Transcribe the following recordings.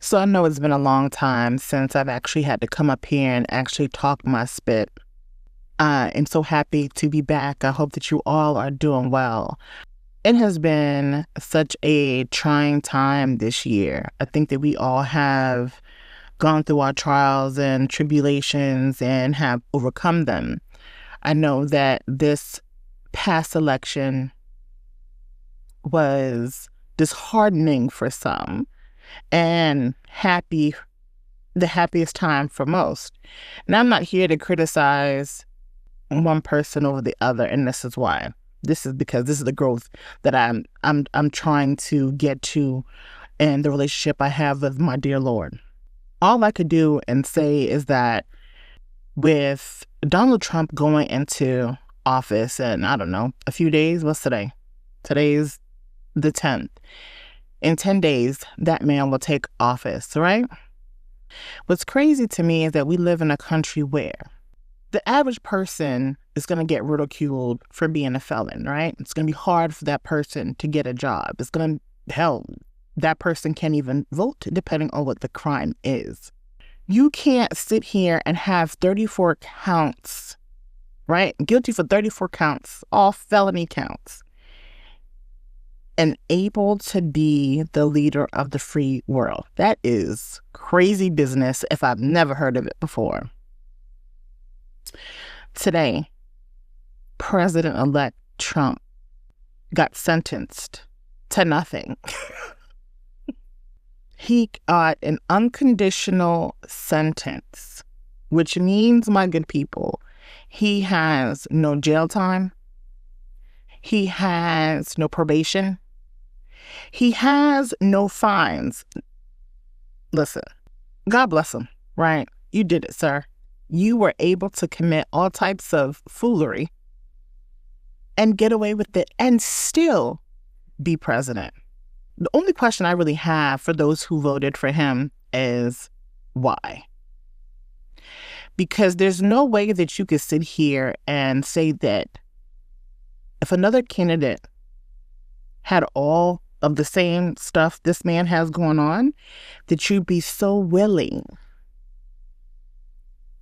So I know it's been a long time since I've actually had to come up here and actually talk my spit. I'm so happy to be back. I hope that you all are doing well. It has been such a trying time this year. I think that we all have gone through our trials and tribulations and have overcome them. I know that this past election was disheartening for some and the happiest time for most. And I'm not here to criticize one person over the other, and this is why. This is because this is the growth that I'm trying to get to in the relationship I have with my dear Lord. All I could do and say is that with Donald Trump going into office in, I don't know, a few days, what's today? Today's the 10th. In 10 days, that man will take office, right? What's crazy to me is that we live in a country where the average person is going to get ridiculed for being a felon, right? It's going to be hard for that person to get a job. It's going to, hell, that person can't even vote depending on what the crime is. You can't sit here and have 34 counts, right? Guilty for 34 counts, all felony counts, and able to be the leader of the free world. That is crazy business if I've never heard of it before. Today, President-elect Trump got sentenced to nothing. He got an unconditional sentence, which means, my good people, he has no jail time. He has no probation. He has no fines. Listen, God bless him, right? You did it, sir. You were able to commit all types of foolery and get away with it and still be president. The only question I really have for those who voted for him is why? Because there's no way that you could sit here and say that if another candidate had all of the same stuff this man has going on, that you'd be so willing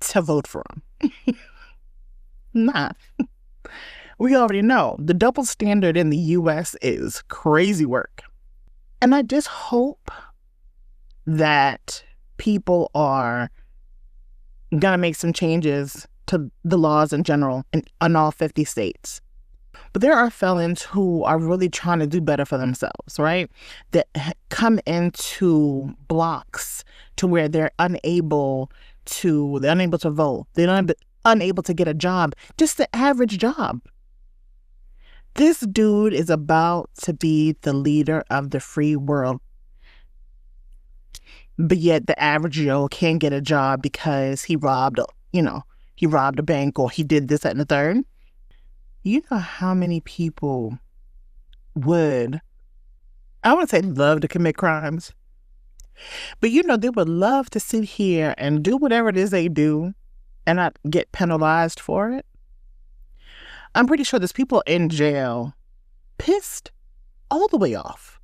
to vote for him. Nah. We already know the double standard in the U.S. is crazy work. And I just hope that people are going to make some changes to the laws in general in all 50 states. But there are felons who are really trying to do better for themselves, right? That come into blocks to where they're unable to vote. They're unable to get a job, just the average job. This dude is about to be the leader of the free world. But yet the average Joe can't get a job because he robbed a bank or he did this, that, and the third. You know how many people would, I wouldn't say love to commit crimes, but they would love to sit here and do whatever it is they do and not get penalized for it. I'm pretty sure there's people in jail pissed all the way off.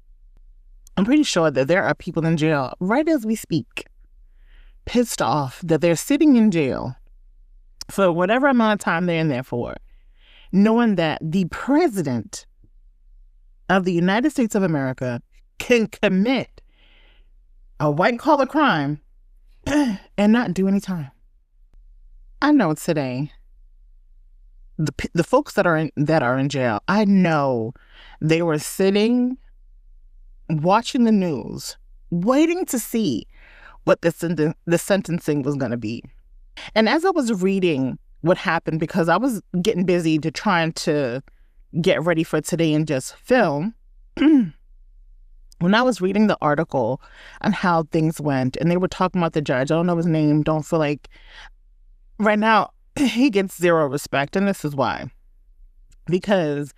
I'm pretty sure that there are people in jail right as we speak, pissed off that they're sitting in jail for whatever amount of time they're in there for, knowing that the president of the United States of America can commit a white-collar crime and not do any time. I know today, the folks that are in jail, I know they were sitting, watching the news, waiting to see what the sentencing was going to be. And as I was reading what happened, because I was getting busy trying to get ready for today and just film, when I was reading the article on how things went, and they were talking about the judge, I don't know his name, don't feel like, right now, he gets zero respect, and this is why. Because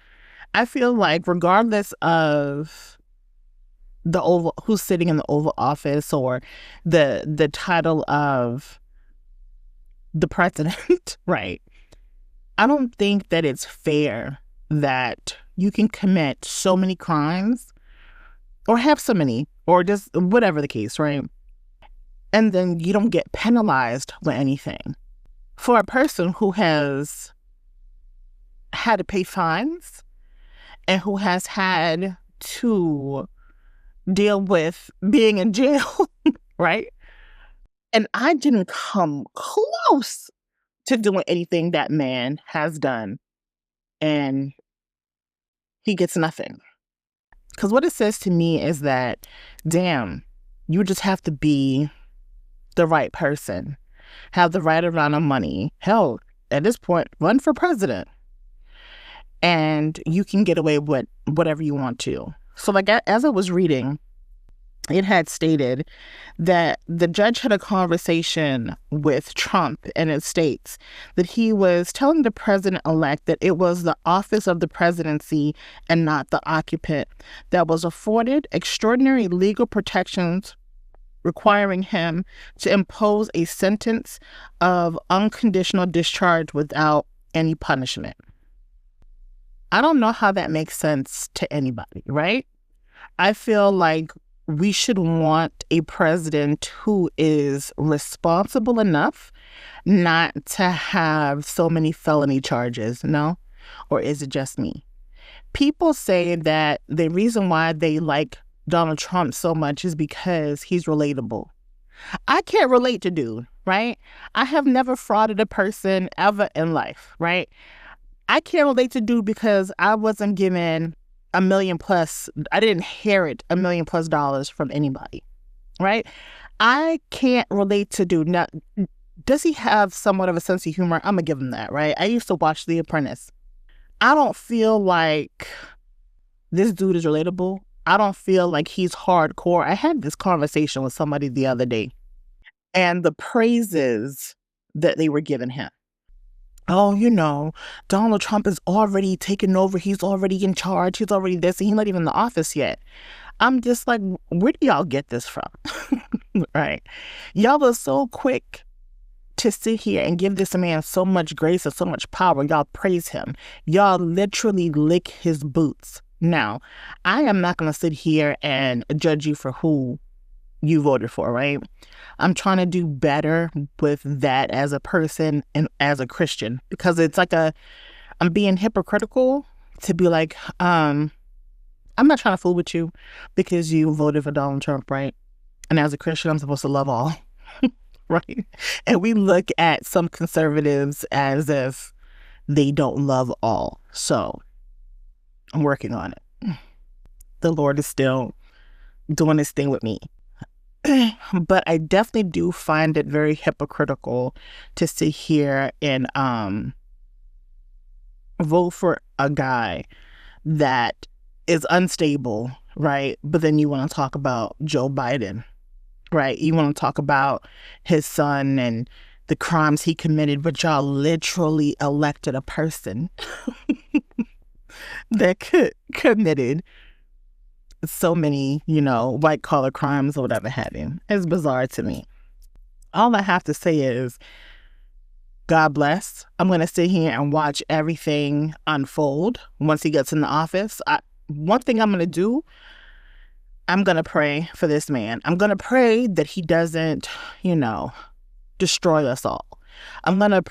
I feel like regardless of who's sitting in the Oval Office or the title of the president, right? I don't think that it's fair that you can commit so many crimes or have so many or just whatever the case, right? and then you don't get penalized for anything. For a person who has had to pay fines and who has had to deal with being in jail, right? And I didn't come close to doing anything that man has done, and he gets nothing. Because what it says to me is that, damn, you just have to be the right person, have the right amount of money. Hell, at this point, run for president, and you can get away with whatever you want to. So, like, as I was reading, it had stated that the judge had a conversation with Trump, and it states that he was telling the president-elect that it was the office of the presidency and not the occupant that was afforded extraordinary legal protections, requiring him to impose a sentence of unconditional discharge without any punishment. I don't know how that makes sense to anybody, right? I feel like we should want a president who is responsible enough not to have so many felony charges, no? Or is it just me? People say that the reason why they like Donald Trump so much is because he's relatable. I can't relate to dude, right? I have never frauded a person ever in life, right? I can't relate to dude because I wasn't given $1 million plus. I didn't inherit $1 million plus from anybody, right? I can't relate to dude. Now, does he have somewhat of a sense of humor? I'm gonna give him that, right? I used to watch The Apprentice. I don't feel like this dude is relatable. I don't feel like he's hardcore. I had this conversation with somebody the other day, and the praises that they were giving him. Oh, Donald Trump is already taken over. He's already in charge. He's already this. And he's not even in the office yet. I'm just like, where do y'all get this from? Right? Y'all are so quick to sit here and give this man so much grace and so much power. Y'all praise him. Y'all literally lick his boots. Now, I am not going to sit here and judge you for who you voted for, right? I'm trying to do better with that as a person and as a Christian, because it's like I'm being hypocritical to be like, I'm not trying to fool with you because you voted for Donald Trump, right? And as a Christian, I'm supposed to love all, right? And we look at some conservatives as if they don't love all. So I'm working on it. The Lord is still doing his thing with me. But I definitely do find it very hypocritical to sit here and vote for a guy that is unstable, right? But then you want to talk about Joe Biden, right? You want to talk about his son and the crimes he committed, but y'all literally elected a person that committed so many, white collar crimes or whatever have you. It's bizarre to me. All I have to say is, God bless. I'm going to sit here and watch everything unfold once he gets in the office. One thing I'm going to do, I'm going to pray for this man. I'm going to pray that he doesn't, destroy us all. I'm gonna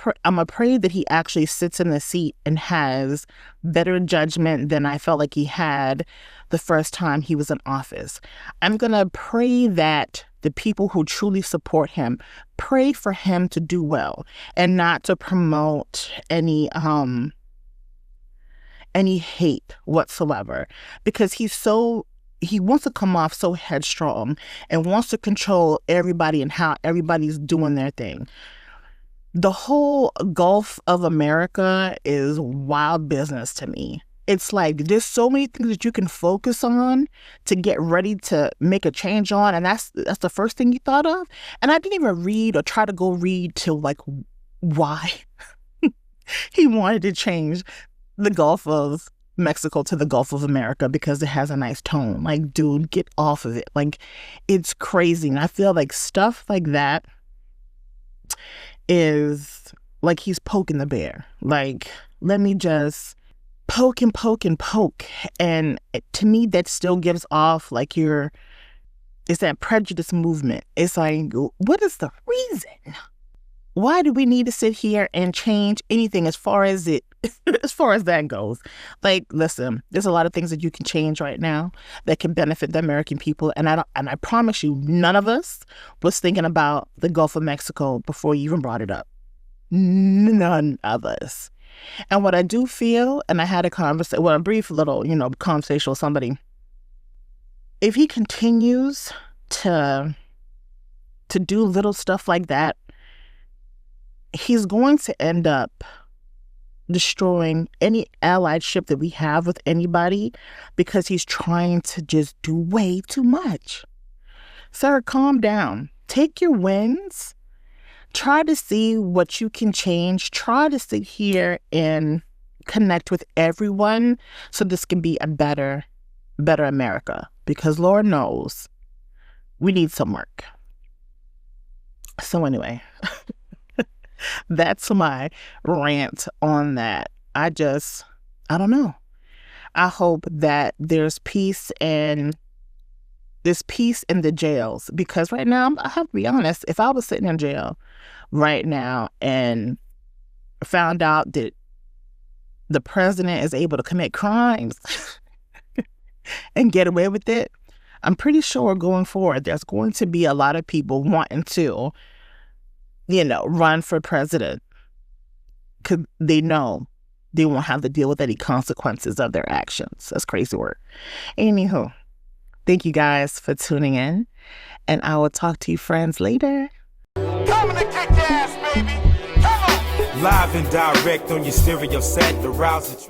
pray that he actually sits in the seat and has better judgment than I felt like he had the first time he was in office. I'm gonna pray that the people who truly support him pray for him to do well and not to promote any hate whatsoever, because he wants to come off so headstrong and wants to control everybody and how everybody's doing their thing. The whole Gulf of America is wild business to me. It's like there's so many things that you can focus on to get ready to make a change on, and that's the first thing you thought of. And I didn't even read or try to go read to like why he wanted to change the Gulf of Mexico to the Gulf of America, because it has a nice tone. Like, dude, get off of it. Like, it's crazy. And I feel like stuff like that is like he's poking the bear. Like, let me just poke and poke and poke. And to me, that still gives off like you're It's that prejudice movement. It's like, what is the reason? Why do we need to sit here and change anything as far as that goes? Like, listen, there's a lot of things that you can change right now that can benefit the American people. And I promise you, none of us was thinking about the Gulf of Mexico before you even brought it up. None of us. And what I do feel, and I had a brief little, conversation with somebody. If he continues to do little stuff like that, he's going to end up destroying any allyship that we have with anybody because he's trying to just do way too much. Sir, calm down. Take your wins. Try to see what you can change. Try to sit here and connect with everyone so this can be a better America. Because Lord knows we need some work. So anyway, that's my rant on that. I don't know. I hope that there's peace in the jails, because right now, I have to be honest, if I was sitting in jail right now and found out that the president is able to commit crimes and get away with it, I'm pretty sure going forward, there's going to be a lot of people wanting to, run for president because they know they won't have to deal with any consequences of their actions. That's crazy work. Anywho, thank you guys for tuning in, and I will talk to you friends later. Coming to kick your ass, baby. Come on. Live and direct on your stereo set, the rousing track.